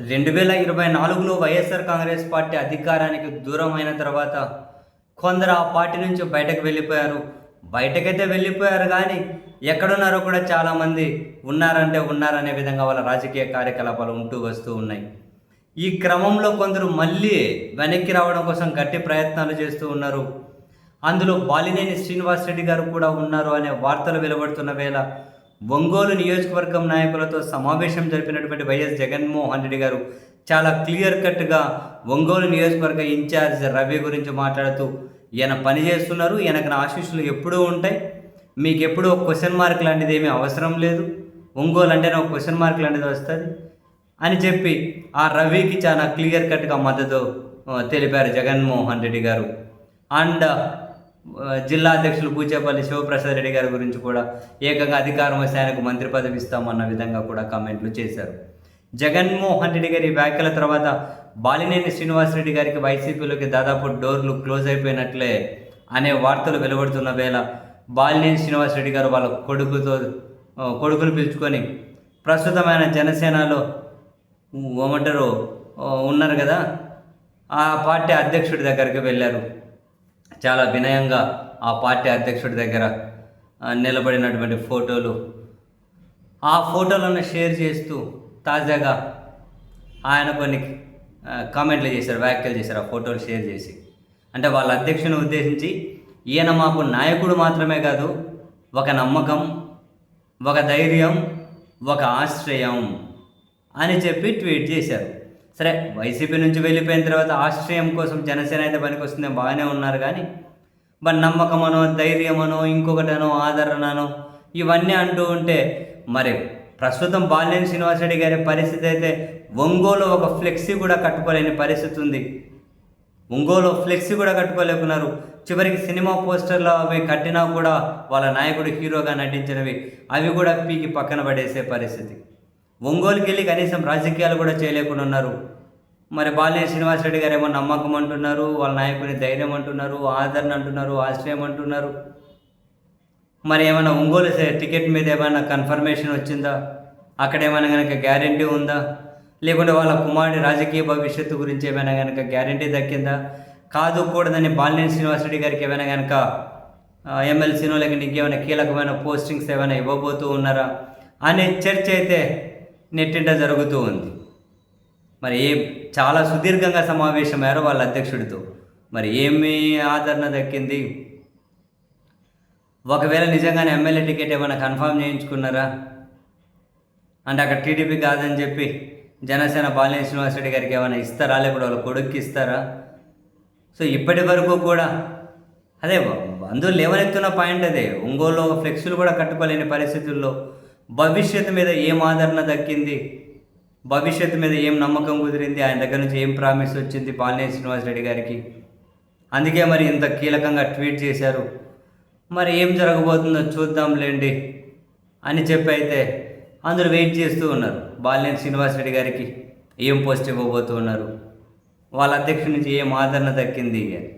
2024లో YSR Congress party అధికారానికి దూరం అయిన తర్వాత కొందరు ఆ పార్టీ నుంచి బయటకు వెళ్ళిపోయారు. బయటకైతే వెళ్ళిపోయారు కానీ ఎక్కడున్నారో కూడా చాలామంది ఉన్నారంటే ఉన్నారనే విధంగా వాళ్ళ రాజకీయ కార్యకలాపాలు ఉంటూ వస్తూ ఉన్నాయి. ఈ క్రమంలో కొందరు మళ్ళీ వెనక్కి రావడం కోసం గట్టి ప్రయత్నాలు చేస్తూ ఉన్నారు. అందులో బాలినేని శ్రీనివాసరెడ్డి గారు కూడా ఉన్నారు అనే వార్తలు వెలువడుతున్న వేళ ఒంగోలు నియోజకవర్గం నాయకులతో సమావేశం జరిపినటువంటి వైఎస్ జగన్మోహన్ రెడ్డి గారు చాలా క్లియర్ కట్గా ఒంగోలు నియోజకవర్గ ఇన్ఛార్జ్ రవి గురించి మాట్లాడుతూ, ఈయన పని చేస్తున్నారు, ఈయనకు నా ఆశీస్సులు ఎప్పుడూ ఉంటాయి, మీకు ఎప్పుడూ ఒక క్వశ్చన్ మార్క్ లాంటిది ఏమీ అవసరం లేదు, ఒంగోలు అంటే ఒక క్వశ్చన్ మార్క్ లాంటిది వస్తుంది అని చెప్పి ఆ రవికి చాలా క్లియర్ కట్గా మద్దతు తెలిపారు జగన్మోహన్ రెడ్డి గారు. అండ్ జిల్లా అధ్యక్షులు పూచేపల్లి శివప్రసాద్ రెడ్డి గారి గురించి కూడా ఏకంగా అధికారం వస్తే ఆయనకు మంత్రి పదవి ఇస్తామన్న విధంగా కూడా కామెంట్లు చేశారు. జగన్మోహన్ రెడ్డి గారి వ్యాఖ్యల తర్వాత బాలినేని శ్రీనివాసరెడ్డి గారికి వైసీపీలోకి దాదాపు డోర్లు క్లోజ్ అయిపోయినట్లే అనే వార్తలు వెలువడుతున్న వేళ బాలినేని శ్రీనివాసరెడ్డి గారు వాళ్ళ కొడుకును పిలుచుకొని ప్రస్తుతమైన జనసేనలో ఉన్నారు కదా, ఆ పార్టీ అధ్యక్షుడి దగ్గరికి వెళ్ళారు. చాలా వినయంగా ఆ పార్టీ అధ్యక్షుడి దగ్గర నిలబడినటువంటి ఫోటోలు, ఆ ఫోటోలను షేర్ చేస్తూ తాజాగా ఆయన కొన్ని కామెంట్లు చేశారు, వ్యాఖ్యలు చేశారు. ఆ ఫోటోలు షేర్ చేసి అంటే వాళ్ళ అధ్యక్షుని ఉద్దేశించి, ఈయన మాకు నాయకుడు మాత్రమే కాదు, ఒక నమ్మకం, ఒక ధైర్యం, ఒక ఆశ్రయం అని చెప్పి ట్వీట్ చేశారు. సరే, వైసీపీ నుంచి వెళ్ళిపోయిన తర్వాత ఆశ్రయం కోసం జనసేన అయితే పనికి వస్తుంది, బాగానే ఉన్నారు. కానీ మరి నమ్మకమనో, ధైర్యమనో, ఇంకొకటనో, ఆదరణనో ఇవన్నీ అంటూ ఉంటే మరి ప్రస్తుతం బాలినేని శ్రీనివాసరెడ్డి గారి పరిస్థితి అయితే ఒంగోలు ఒక ఫ్లెక్సీ కూడా కట్టుకోలేని పరిస్థితి ఉంది. ఒంగోలు ఫ్లెక్సీ కూడా కట్టుకోలేకున్నారు. చివరికి సినిమా పోస్టర్లు అవి కట్టినా కూడా వాళ్ళ నాయకుడు హీరోగా నటించినవి అవి కూడా పీకి పక్కన పడేసే పరిస్థితి. ఒంగోలుకి వెళ్ళి కనీసం రాజకీయాలు కూడా చేయలేకుండా ఉన్నారు. మరి బాలినేని శ్రీనివాసరెడ్డి గారు ఏమో నమ్మకం అంటున్నారు, వాళ్ళ నాయకుని ధైర్యం అంటున్నారు, ఆదరణ అంటున్నారు, ఆశ్రయం అంటున్నారు. మరి ఏమైనా ఒంగోలు టికెట్ మీద ఏమైనా కన్ఫర్మేషన్ వచ్చిందా? అక్కడ ఏమైనా కనుక గ్యారంటీ ఉందా? లేకుంటే వాళ్ళ కుమారుడి రాజకీయ భవిష్యత్తు గురించి ఏమైనా కనుక గ్యారంటీ దక్కిందా? కాదు కూడదని బాలినేని శ్రీనివాసరెడ్డి గారికి ఏమైనా కనుక ఎమ్మెల్సీనో లేకుంటే ఇంకేమైనా కీలకమైన పోస్టింగ్స్ ఏమైనా ఇవ్వబోతూ ఉన్నారా అనే చర్చ అయితే నెట్టింట జరుగుతూ ఉంది. మరి చాలా సుదీర్ఘంగా సమావేశమయ్యారు వాళ్ళ అధ్యక్షుడితో. మరి ఏమి ఆదరణ దక్కింది? ఒకవేళ నిజంగానే ఎమ్మెల్యే టికెట్ ఏమైనా కన్ఫర్మ్ చేయించుకున్నారా? అంటే అక్కడ టీడీపీ కాదని చెప్పి జనసేన బాలినేని శ్రీనివాసరెడ్డి గారికి ఏమైనా ఇస్తారా? లేకపోతే వాళ్ళ కొడుక్కి ఇస్తారా? సో ఇప్పటి వరకు కూడా అదే బంధువులు లేవనెత్తున్న పాయింట్ అదే. ఒంగోలు ఫ్లెక్సులు కూడా కట్టుకోలేని పరిస్థితుల్లో భవిష్యత్తు మీద ఏం ఆదరణ దక్కింది, భవిష్యత్తు మీద ఏం నమ్మకం కుదిరింది, ఆయన దగ్గర నుంచి ఏం ప్రామిస్ వచ్చింది బాలినేని శ్రీనివాసరెడ్డి గారికి? అందుకే మరి ఇంత కీలకంగా ట్వీట్ చేశారు. మరి ఏం జరగబోతుందో చూద్దాంలేండి అని చెప్పి అయితే అందరూ వెయిట్ చేస్తూ ఉన్నారు. బాలినేని శ్రీనివాసరెడ్డి గారికి ఏం పోస్ట్ ఇవ్వబోతూ ఉన్నారు, వాళ్ళ అధ్యక్షుడి నుంచి ఏం ఆదరణ దక్కింది అని.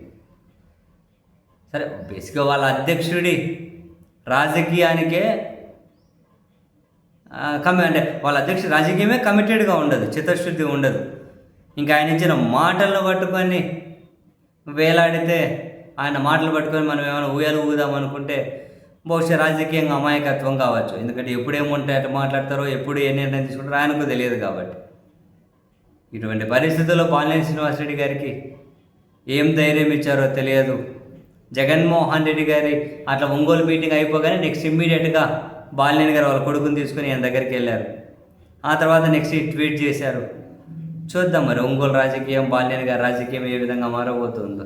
సరే, బేసిక్గా వాళ్ళ అధ్యక్షుడి రాజకీయానికే అంటే వాళ్ళ అధ్యక్షుడు రాజకీయమే కమిటెడ్గా ఉండదు, చిత్తశుద్ధి ఉండదు. ఇంకా ఆయన ఇచ్చిన మాటలను పట్టుకొని వేలాడితే, ఆయన మాటలు పట్టుకొని మనం ఏమైనా ఊయలు ఊదాం అనుకుంటే బహుశా రాజకీయంగా అమాయకత్వం కావచ్చు. ఎందుకంటే ఎప్పుడు ఏముంటే అటు మాట్లాడతారో, ఎప్పుడు ఏ నిర్ణయం తీసుకుంటారో ఆయనకు తెలియదు. కాబట్టి ఇటువంటి పరిస్థితుల్లో బాలినేని శ్రీనివాసరెడ్డి గారికి ఏం ధైర్యం ఇచ్చారో తెలియదు. జగన్మోహన్ రెడ్డి గారి అట్లా ఒంగోలు మీటింగ్ అయిపోగానే నెక్స్ట్ ఇమ్మీడియట్గా బాలినేని గారు వాళ్ళ కొడుకుని తీసుకుని ఆయన దగ్గరికి వెళ్ళారు. ఆ తర్వాత నెక్స్ట్ ట్వీట్ చేశారు. చూద్దాం మరి ఒంగోలు రాజకీయం, బాలినేని గారి రాజకీయం ఏ విధంగా మారబోతుందో.